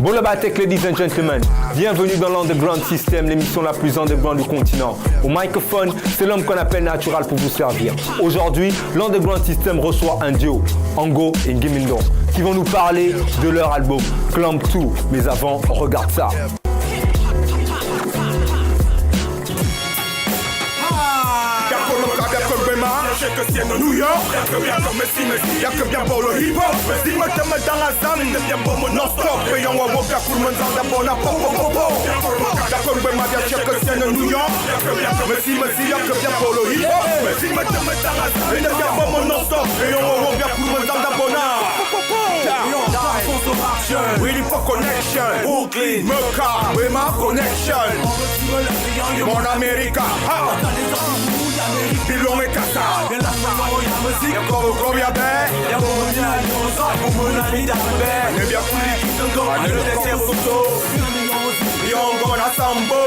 Bolabatek, ladies and gentlemen, bienvenue dans l'Underground System, l'émission la plus underground du continent. Au microphone, c'est l'homme qu'on appelle Natural pour vous servir. Aujourd'hui, l'Underground System reçoit un duo, Ango et Ngimindo, qui vont nous parler de leur album Clamp 2. Mais avant, on regarde ça. Je que c'est de New York, y'a que bien comme Messi, y'a que bien pour le hip-hop. Messi me te met dans la zone, ne bien pour mon non-stop. Payons à Woka pour mon zanda bona popo. Y'a que bien ma je que c'est de New York, y'a que bien comme Messi, y'a que bien pour le hip-hop. Messi me te met dans la zone, ne bien pour mon non-stop. Payons à Woka pour mon zanda bona. Really for connection, Brooklyn, Mecca, with my connection. Mon America, Pilon et Kassa. Y'a encore au combien d'air? Y'a mon mondial, mon ami d'Albert. Y'a bien plus qui sont comme le désert photo. Y'a encore la sambo.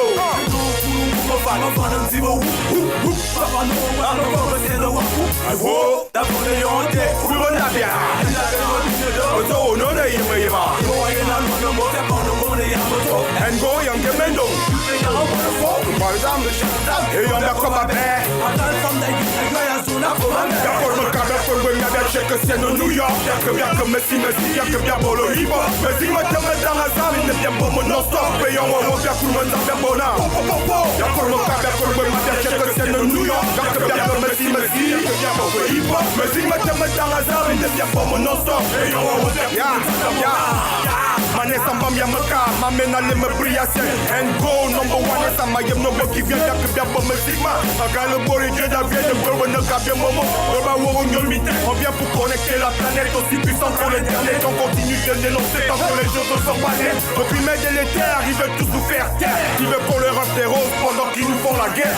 And go young Gemendo. Par exemple, et on a comme un père. D'accord, mon cas d'affaires, il y a bien chez que c'est de New York. Y'a que bien comme Messi, y'a que bien pour le hip-hop. Messi me te met dans la salle, il ne vient pas mon non-stop. Payons au bien pour mon zambia bona. D'accord, mon cas d'affaires, il y a bien chez que c'est de New York. Y'a que bien comme Messi, y'a que bien pour le hip-hop. Messi me te met dans la salle, il ne vient pas mon non-stop. Payons au bien pour mon zambia bona. Mané sambam ya meka, mamena le me briasen. And go number one, et ça m'a yem no qui vient y'a que bien pour me sigma. Aga le bori Dieu da vient de voir ne ka bien momo. Oba wo nyomite, on vient pour connecter la planète aussi puissante pour l'internet. On continue de dénoncer tant que les choses ne sont pas nettes. Depuis mes délétères, ils veulent tous nous faire taire. Ils veulent qu'on leur offre des roses pendant qu'ils nous font la guerre.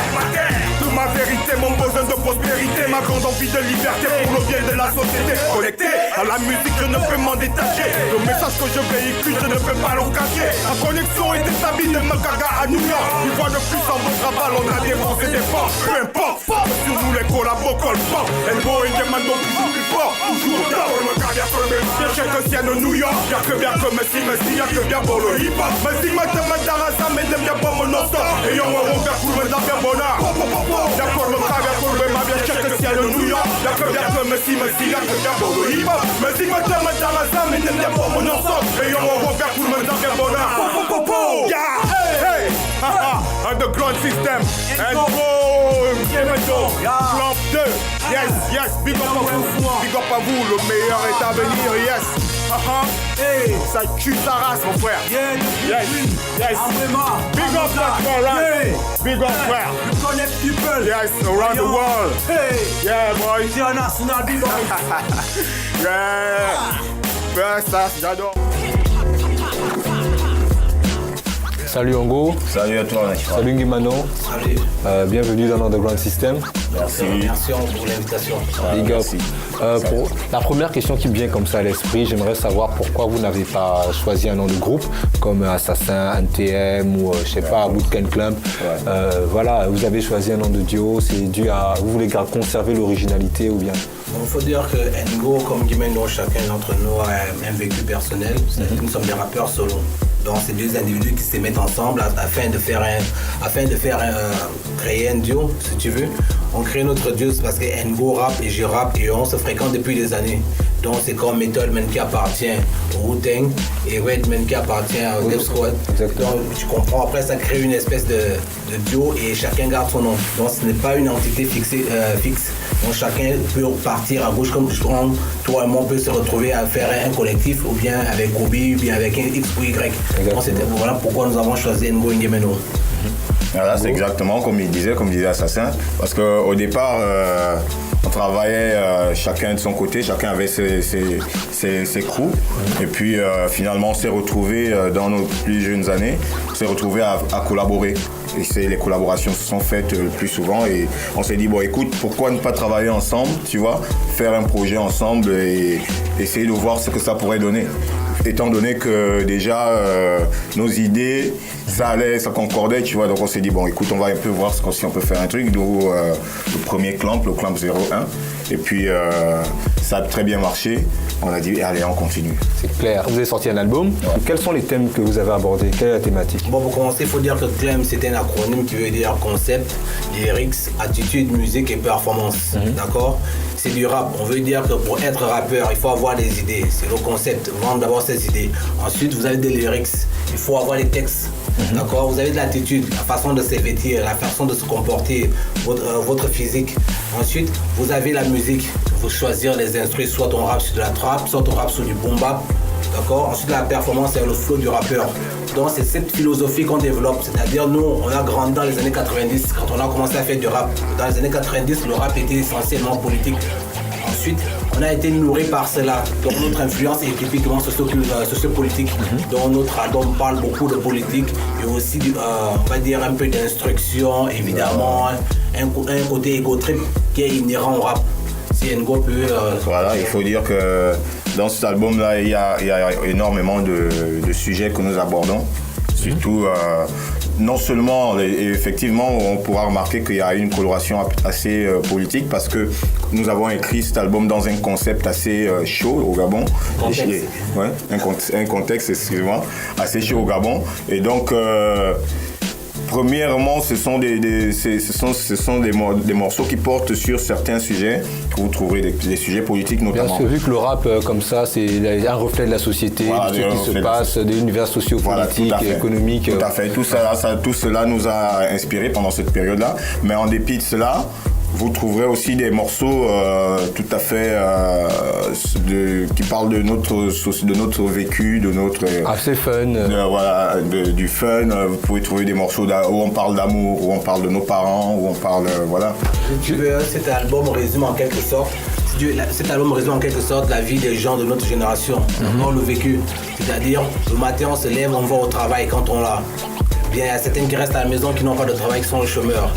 Toute ma vérité, mon besoin de prospérité, ma grande envie de liberté pour le bien de la société. Connecté à la musique, je ne peux m'en détacher. Le message que je véhicule, je ne peux pas le cacher. La connexion est établie de Makaga à New York. Une fois de plus en votre aval, on a dépensé des forces. Peu importe, sur nous les collabos collent pas. Elle vaut une demande toujours plus fort. Toujours là, pour me garder à tomber. Bien cher que c'est de New York. Y'a que bien comme Messi, y'a que bien pour le hip-hop. Messi me te met dans la salle, mais t'aimes bien pour mon non-stop. Et y'en a un gars pour me dans bien bonheur. Y'a pour me garder à tomber, ma bien cher que c'est de New York. Y'a que bien comme Messi, y'a que bien pour le hip-hop. Messi me te met dans la salle, mais t'aimes bien pour mon non-stop. Et y'en a un gars pour me dans bien bonheur. Yeah, hey, Underground System. And boom, Clamp 2. Yes, big up à vous. Big up à vous, le meilleur est à venir, yes. Hey, ça tue sa race, mon frère. Yes. Big up that right. Big up frère. You connect people. Yes, around the world. Hey. Yeah, boy. International big up. Yeah. Ça, j'adore. Salut Ango. Salut à toi, Natural. Salut Ngimano. Salut. Bienvenue dans l'Underground System. Merci. Merci pour l'invitation. Big up. Merci. Pour la première question qui me vient comme ça à l'esprit, j'aimerais savoir pourquoi vous n'avez pas choisi un nom de groupe comme Assassin, NTM ou je sais pas, Bootcamp Clamp. Voilà, vous avez choisi un nom de duo, c'est dû à vous voulez conserver l'originalité ou bien? Il faut dire que Ngo comme Ngimindo, chacun d'entre nous a un vécu personnel. Nous sommes des rappeurs solo. Donc c'est deux individus qui se mettent ensemble afin de créer un duo, si tu veux. On crée notre duo parce que Ngo rappe et je rappe et on se fréquente depuis des années. Donc c'est comme Method Man qui appartient au Wu-Tang et Redman qui appartient au Def Squad. Donc tu comprends, après ça crée une espèce de duo et chacun garde son nom. Donc ce n'est pas une entité fixe. Donc chacun peut partir à gauche comme toi et moi on peut se retrouver à faire un collectif ou bien avec Kobe ou bien avec un X ou Y. Donc voilà pourquoi nous avons choisi Ngo Ngimindo. Voilà, c'est exactement comme il disait Assassin. Parce qu'au départ, on travaillait chacun de son côté, chacun avait ses crews. Et puis finalement, on s'est retrouvés dans nos plus jeunes années, on s'est retrouvés à collaborer. Et les collaborations se sont faites le plus souvent et on s'est dit, bon écoute, pourquoi ne pas travailler ensemble, tu vois, faire un projet ensemble et essayer de voir ce que ça pourrait donner. Étant donné que déjà nos idées, ça concordait, tu vois, donc on s'est dit, bon écoute, on va un peu voir si on peut faire un truc, d'où le premier clamp, le clamp 01. Et puis ça a très bien marché. On a dit, allez, on continue. C'est clair. Vous avez sorti un album. Ouais. Quels sont les thèmes que vous avez abordés? Quelle est la thématique? Bon, pour commencer, il faut dire que CLEM, c'est un acronyme qui veut dire concept, lyrics, attitude, musique et performance. D'accord? C'est du rap. On veut dire que pour être rappeur, il faut avoir des idées. C'est le concept. Vendre d'abord ses idées. Ensuite, vous avez des lyrics. Il faut avoir les textes. D'accord? Vous avez de l'attitude, la façon de se vêtir, la façon de se comporter, votre physique. Ensuite, vous avez la musique. Il faut choisir les instruments, soit on rappe sur de la trap, soit on rappe sur du boom bap. D'accord? Ensuite, la performance, c'est le flow du rappeur. Donc, c'est cette philosophie qu'on développe. C'est-à-dire, nous, on a grandi dans les années 90, quand on a commencé à faire du rap. Dans les années 90, le rap était essentiellement politique. Ensuite, on a été nourri par cela. Donc, notre influence est typiquement sociopolitique. Donc, notre album parle beaucoup de politique et aussi, on va dire, un peu d'instruction, évidemment, un côté égo-trip qui est inhérent au rap. Si Ngo peut... Voilà, il faut dire que dans cet album-là, il y a énormément de sujets que nous abordons. Surtout, non seulement, effectivement, on pourra remarquer qu'il y a une coloration assez politique parce que nous avons écrit cet album dans un concept assez chaud au Gabon. Un contexte, excusez-moi, assez chaud au Gabon. Et donc... premièrement, ce sont des morceaux qui portent sur certains sujets que vous trouverez des sujets politiques notamment. Bien sûr, vu que le rap comme ça, c'est un reflet de la société, de ce qui se passe, de l'univers socio-politique, économique. Tout à fait. Tout cela nous a inspirés pendant cette période-là. Mais en dépit de cela, vous trouverez aussi des morceaux tout à fait qui parlent de notre vécu, de notre... assez fun. Du fun. Vous pouvez trouver des morceaux où on parle d'amour, où on parle de nos parents, où on parle... voilà. Cet album résume en quelque sorte la vie des gens de notre génération. On le vécu. C'est-à-dire, le matin on se lève, on va au travail quand on l'a. Bien, il y a certains qui restent à la maison qui n'ont pas de travail, qui sont les chômeurs.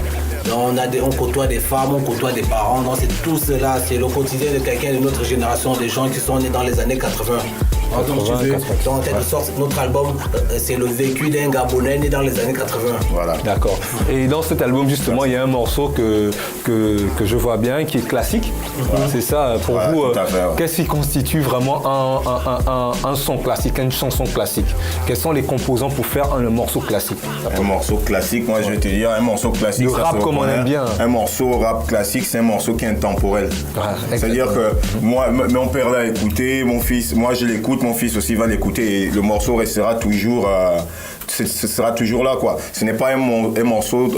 Donc on côtoie des femmes, on côtoie des parents. Donc c'est tout cela, c'est le quotidien de quelqu'un de notre génération, des gens qui sont nés dans les années 80. Donc, en quelque sorte, notre album, c'est le vécu d'un Gabonais né dans les années 80. Voilà. D'accord. Et dans cet album, justement, il y a un morceau que je vois bien, qui est classique. C'est ça, pour vous, qu'est-ce qui constitue vraiment un son classique, une chanson classique? Quels sont les composants pour faire un morceau classique? Un morceau classique, moi je vais te dire, un morceau classique. Le rap comme on aime bien. Un morceau rap classique, c'est un morceau qui est intemporel. C'est-à-dire que moi, mon père l'a écouté, mon fils, moi je l'écoute, mon fils aussi va l'écouter et le morceau restera toujours, ce sera toujours là quoi. Ce n'est pas un morceau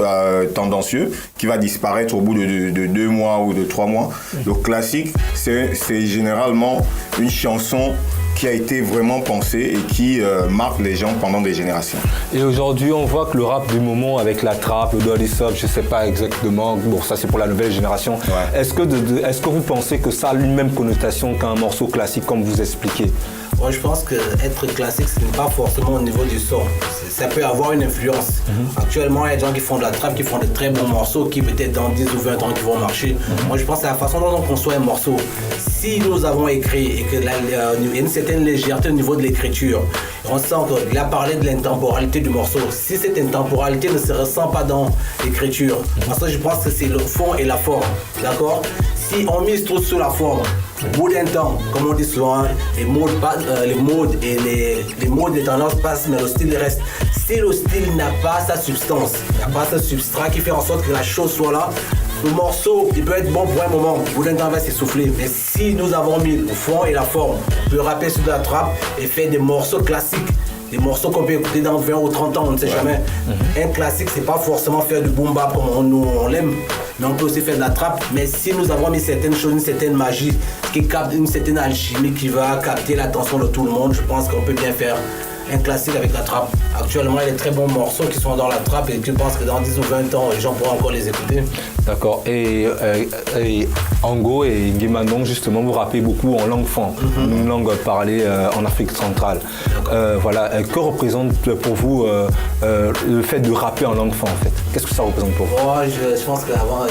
tendancieux qui va disparaître au bout de 2 mois ou de 3 mois. Le classique, c'est généralement une chanson qui a été vraiment pensée et qui marque les gens pendant des générations. Et aujourd'hui, on voit que le rap du moment avec la trappe, le dolly sub, je ne sais pas exactement, bon ça c'est pour la nouvelle génération. Ouais. Est-ce que vous pensez que ça a une même connotation qu'un morceau classique comme vous expliquez? Moi je pense qu'être classique, ce n'est pas forcément au niveau du son. Ça peut avoir une influence. Actuellement, il y a des gens qui font de la trappe, qui font de très bons morceaux, qui peut-être dans 10 ou 20 ans qui vont marcher. Moi je pense que c'est la façon dont on conçoit un morceau. Si nous avons écrit et qu'il y a une certaine légèreté au niveau de l'écriture, on sent qu'il a parlé de l'intemporalité du morceau. Si cette intemporalité ne se ressent pas dans l'écriture, parce que je pense que c'est le fond et la forme. D'accord? Si on mise trop sur la forme, au bout d'un temps, comme on dit souvent, les modes et les tendances passent, mais le style reste. Si le style n'a pas sa substance, n'a pas ce substrat qui fait en sorte que la chose soit là, le morceau, il peut être bon pour un moment, au bout d'un temps, il va s'essouffler. Mais si nous avons mis le fond et la forme, on peut rapper sur de la trappe et faire des morceaux classiques. Des morceaux qu'on peut écouter dans 20 ou 30 ans, on ne sait jamais. Un classique, c'est pas forcément faire du boom bap comme on l'aime, mais on peut aussi faire de la trappe. Mais si nous avons mis certaines choses, une certaine magie, qui capte une certaine alchimie qui va capter l'attention de tout le monde, je pense qu'on peut bien faire un classique avec la trappe. Actuellement, il y a des très bons morceaux qui sont dans la trappe et tu penses que dans 10 ou 20 ans, les gens pourront encore les écouter. D'accord. Et Ango et Ngimandong, justement, vous rappez beaucoup en langue fan, une langue parlée en Afrique centrale. Voilà. Que représente pour vous le fait de rapper en langue fan, en fait? Qu'est-ce que ça représente pour vous? Moi, je pense qu'avant,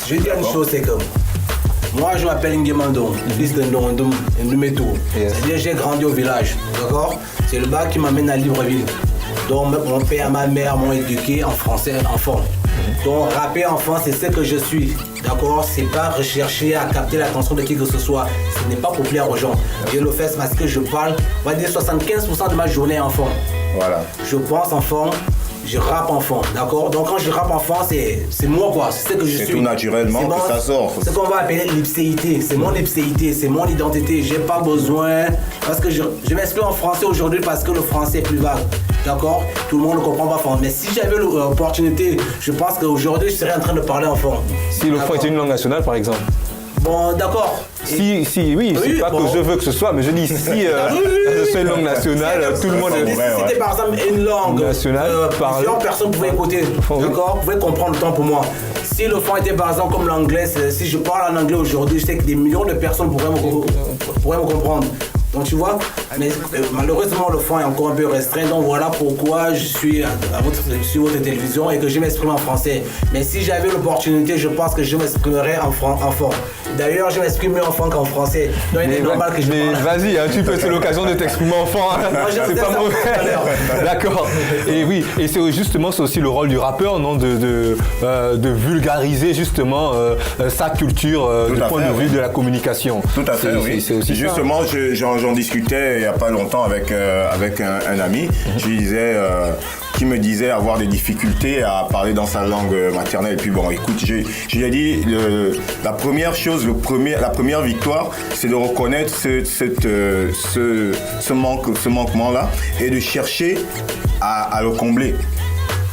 je vais dire une chose, c'est que moi, je m'appelle Ngimandong, fils de Ndometou. C'est-à-dire, j'ai grandi au village, d'accord? C'est le bas qui m'amène à Libreville. Donc, mon père, ma mère m'ont éduqué en français enfant. Donc, rapper enfant, c'est ce que je suis, d'accord? C'est pas rechercher à capter l'attention de qui que ce soit. Ce n'est pas pour plaire aux gens. Je le fais parce que je parle, on va dire 75% de ma journée enfant. Voilà. Je pense enfant. Je rappe enfant, d'accord? Donc quand je rappe enfant, c'est moi quoi, c'est ce que je suis. C'est tout naturellement que ça sort. C'est ce qu'on va appeler l'ipséité, c'est mon ipséité, c'est mon identité. J'ai pas besoin, parce que je m'exprime en français aujourd'hui parce que le français est plus vague, d'accord? Tout le monde ne comprend pas français. Mais si j'avais l'opportunité, je pense qu'aujourd'hui je serais en train de parler enfant. Si le français était une langue nationale par exemple? Bon, d'accord. Oui, c'est pas que je veux que ce soit, mais je dis si c'est une langue nationale, tout le monde Si c'était par exemple une langue nationale, plusieurs personnes pouvaient écouter, d'accord, pouvaient comprendre le temps pour moi. Si le fond était par exemple comme l'anglais, si je parle en anglais aujourd'hui, je sais que des millions de personnes pourraient me comprendre. Donc tu vois, mais malheureusement le fond est encore un peu restreint, donc voilà pourquoi je suis sur votre télévision et que je m'exprime en français. Mais si j'avais l'opportunité, je pense que je m'exprimerais en fond. D'ailleurs, je m'exprime mieux en fond qu'en français. Donc il est normal que je parle. Vas-y, hein, tu peux, c'est l'occasion de t'exprimer en fond. C'est pas mauvais. D'accord. Et oui, et c'est justement c'est aussi le rôle du rappeur, non, de vulgariser justement sa culture du point de vue de la communication. Tout à fait, oui. C'est aussi justement, j'en discutais il n'y a pas longtemps avec un ami. Je lui disais qui me disait avoir des difficultés à parler dans sa langue maternelle. Et puis bon, écoute, je lui ai dit la première chose, la première victoire, c'est de reconnaître ce manquement-là et de chercher à le combler.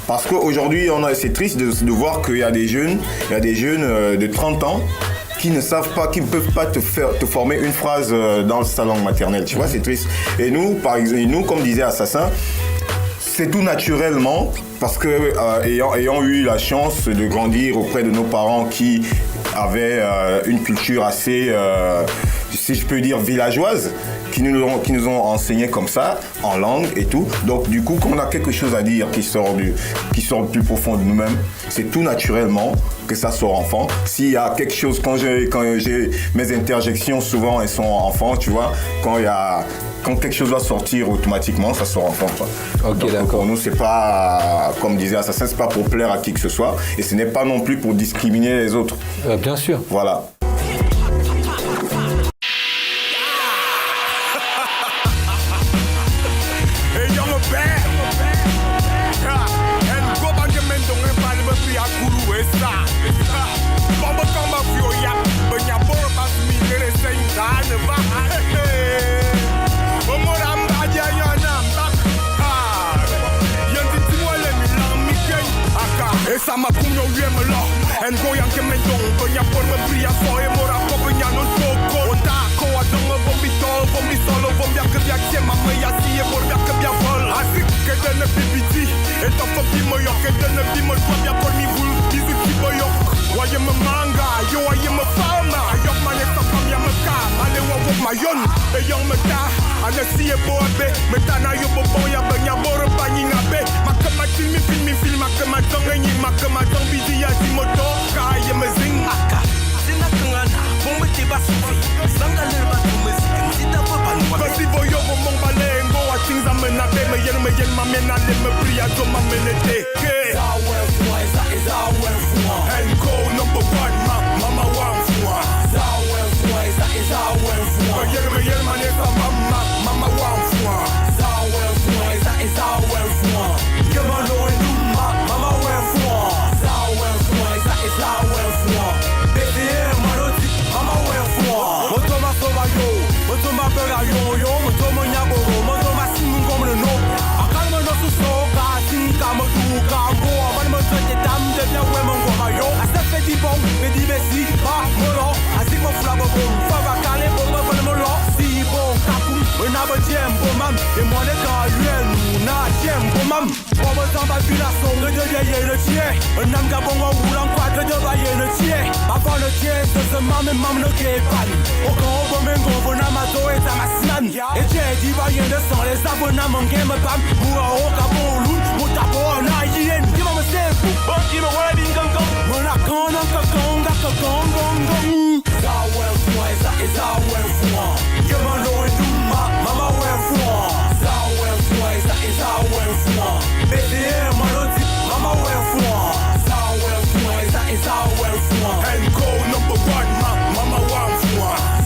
Parce qu'aujourd'hui, c'est triste de voir qu'il y a des jeunes de 30 ans qui ne savent pas, qui ne peuvent pas te former une phrase dans sa langue maternelle. Tu vois, c'est triste. Et nous, par exemple, comme disait Assassin, c'est tout naturellement parce que ayant eu la chance de grandir auprès de nos parents qui avaient une culture assez, si je peux dire, villageoise, qui nous ont enseigné comme ça, en langue et tout. Donc du coup, quand on a quelque chose à dire qui sort le plus profond de nous-mêmes, c'est tout naturellement que ça sort enfant. S'il y a quelque chose, quand j'ai mes interjections, souvent elles sont enfants, tu vois, quand quelque chose doit sortir automatiquement, ça sort enfant. Ok, donc, d'accord. Pour nous, c'est pas, comme disait Assassin, c'est pas pour plaire à qui que ce soit, et ce n'est pas non plus pour discriminer les autres. Bien sûr. Voilà. Sama kumyo yema lo en goyang kemendong banya pon membria soe mora ko banya non toko ota ko adongo bombi solo bombia que bia kema meya si e borbia que bia vol asik que de ne bibiti et to fo bimo yo que de ne bimo bia por mi vul bizu ki boyo waye me manga yo waye me fama yo mane to bia me ka ale wo mayon e yo me ta ana si e bobe me ta na yo bobo ya banya bor banyi ngabe makama mi film makama tongenyi makama tombidi ya dimoto kaya mezing aka sina kangana bombe te basufi sanga le ba musique sita pa banwa kasi boyo bomong balengo wa things amena be me yen mamena le me priya to mamenete ke is our foi and go number 1 mama one foi is our foi me yen maneta mama one foi is our foi come on Lord mama went for. Is our mam. Bobo zamba filason, de ye le tien. Un am gabon wa wulan kwa de baye le tien. Avant le tien, ce mam et mam le kepan. Au grand bomen go na mato et tamasnan. Et j'ai dit baye de sang les abonnats mon game bam. Pour au kabon lou, mutabo na yen. Dis moi me c'est fou. Bon dis moi ouais bin gong gong. Mon a gong gong gong. Za well fou, za well fou. You man know it do mama well fou. Za well fou, za well fou. BDM maloti mama well fou. Za well fou, za well fou. And go number 1 mama well fou.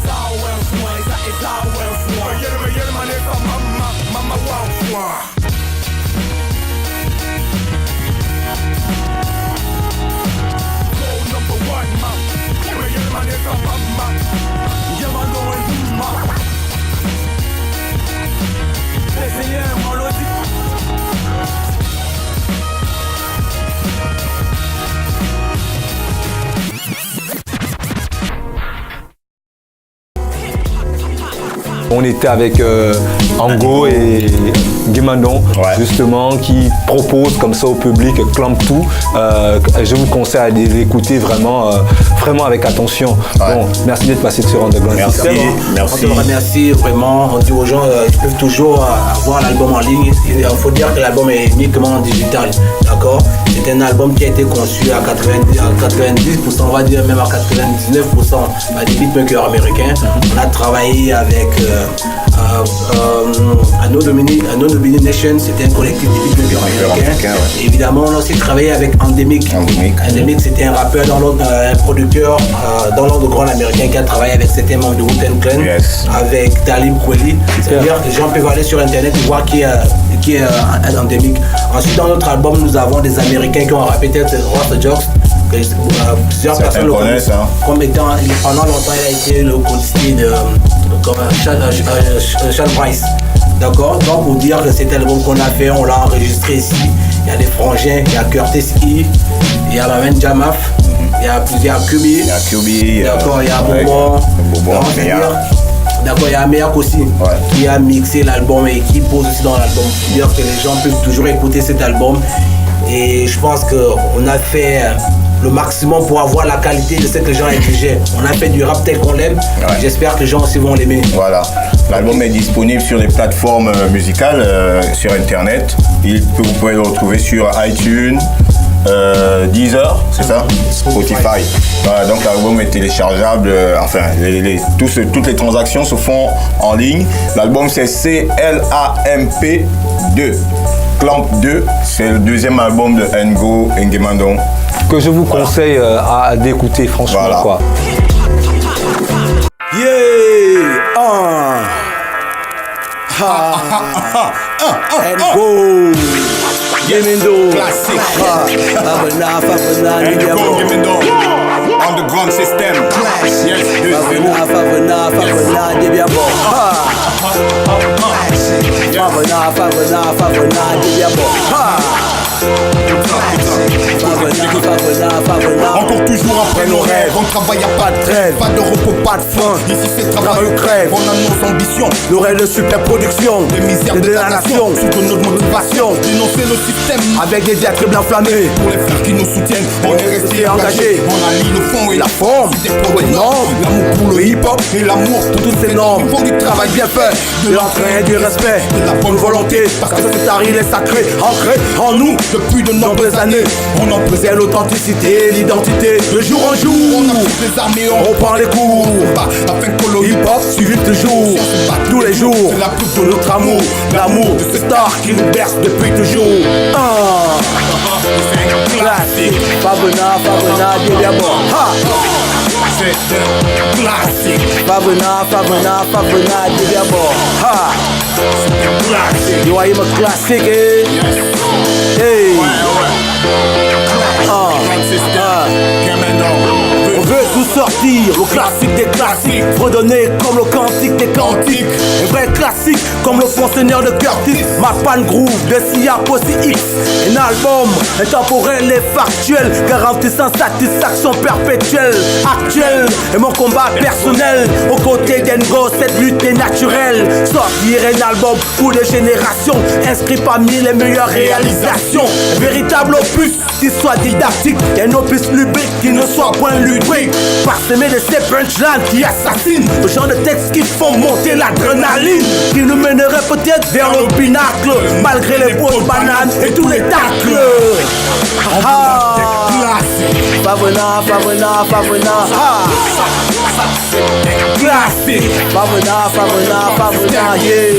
Za well fou, za well fou. Yel man is mama well fou. On était avec Ango et Guimandon, justement, qui proposent comme ça au public Clamp tout. Je vous conseille de l'écouter vraiment avec attention. Bon, merci d'être passé sur Underground System. On te remercie vraiment. On dit aux gens qu'ils peuvent toujours avoir l'album en ligne. Il faut dire que l'album est uniquement digital. D'accord? C'est un album qui a été conçu à 90%, on va dire même à 99% par des beatmakers américains. On a travaillé avec Anonymity Nation, c'était un collectif de beatmakers américains. Évidemment, on a aussi travaillé avec Endemic. Endemic, c'était un rappeur, un producteur dans l'underground américain qui a travaillé avec certains membres de Wu-Tang Clan, avec Talib Kweli. C'est-à-dire que les gens peuvent aller sur internet et voir qui est Endemic. Ensuite, dans notre album, nous avons des Américains qui ont rappé peut-être Ross Jocks. Plusieurs personnes le connaissent comme étant, pendant longtemps, il a été le codicier de Sean Price. D'accord? Donc pour dire que cet album qu'on a fait, on l'a enregistré ici. Il y a des frangins, il y a Curtis E, il y a Mamen Jamaf, il y a plusieurs Kubi. D'accord, il y a Bobon. D'accord, il y a Améak aussi qui a mixé l'album et qui pose aussi dans l'album. C'est-à-dire que les gens peuvent toujours écouter cet album. Et je pense qu'on a fait le maximum pour avoir la qualité de ce que les gens exigeaient. On a fait du rap tel qu'on l'aime. J'espère que les gens aussi vont l'aimer. Voilà. L'album est disponible sur les plateformes musicales, sur internet. Vous pouvez le retrouver sur iTunes, Deezer, c'est ça? Spotify. Voilà, donc l'album est téléchargeable. Toutes les transactions se font en ligne. L'album c'est CLAMP 2. Clamp 2, c'est le deuxième album de Ngo et Guimandon. Que je vous conseille d'écouter, franchement. Voilà. Quoi. Ngo, Guimandon, classique. Ngo, Guimandon, Underground System. Yes, encore toujours après nos rêves, on travaille à pas de trêve, pas de repos, pas de faim. Ici c'est travail ou crève, on a nos ambitions, le rêve de super production, des misères de la nation, sous notre motivation, dénoncer le système avec des diatribes enflammées. Pour les frères qui nous soutiennent, on est resté engagés. On allie le fond et la forme, des projets énormes, l'amour pour le hip-hop et l'amour pour toutes ces normes. Ils font du travail bien fait, de l'entrain et du respect, de la bonne volonté, parce que cet art il est sacré, ancré en nous depuis de nombreuses années. On en préserve l'authenticité, l'identité, de jour en jour. On a pris les armes et on reprend les cours, afin que le hip-hop suive toujours, tous les jours. C'est la preuve de notre amour, l'amour de ce star qui nous berce depuis toujours. C'est classique. Favena, Didiamo. C'est un classique. Favena, Didiamo. C'est un classique. You are a classic, eh? Hey. On veut tous sortir le classique des classiques, redonner comme le cantique des cantiques. Un vrai classique comme le fond seigneur de Curtis. Ma pan groove de Sia Possi X. Un album intemporel et factuel, garantissant satisfaction perpétuelle. Actuel et mon combat personnel aux côtés d'Engo, cette lutte est naturelle. Sortir un album pour des générations, inscrit parmi les meilleures réalisations. Un véritable opus qui soit didactique, un opus lubrique qui ne soit point lubrique. Parsemé de ces punchlines qui assassinent, le genre de textes qui font monter l'adrénaline, qui nous mènerait peut-être vers le pinacle, malgré les fausses bananes et tous les tacles. Favena, Favena, Favena, classique. Favena, Favena, Favena, yeah.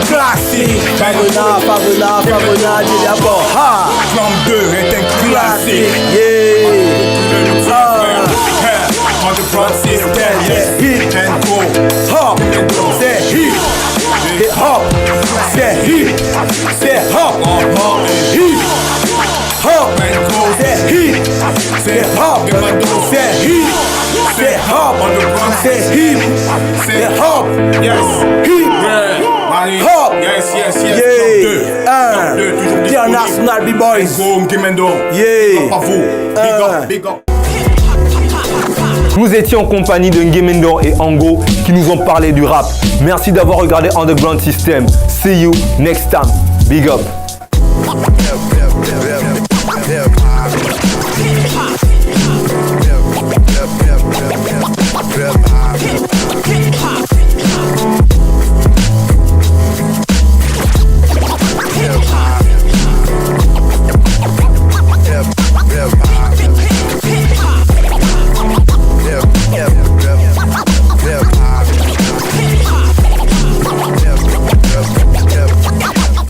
Classique. Favena, Favena, Favena, yeah, d'abord. Flamme 2 est un classique. Yeah. On the front system, yes, Hit and go. hop, c'est hit. Hit hop, c'est hit. C'est hop, hit. Hop, c'est hit. C'est hop, c'est hit. C'est hop, c'est hit. C'est hop, Yes, hit. Mali. Hop. Yes, yes, yes. Yeah. Flamme 2, toujours International B-Boys. Go, Ngimendo. Yeah. Pas vous. Big up, big up. Nous étions en compagnie de Ngemendo et Ango qui nous ont parlé du rap. Merci d'avoir regardé Underground System. See you next time. Big up.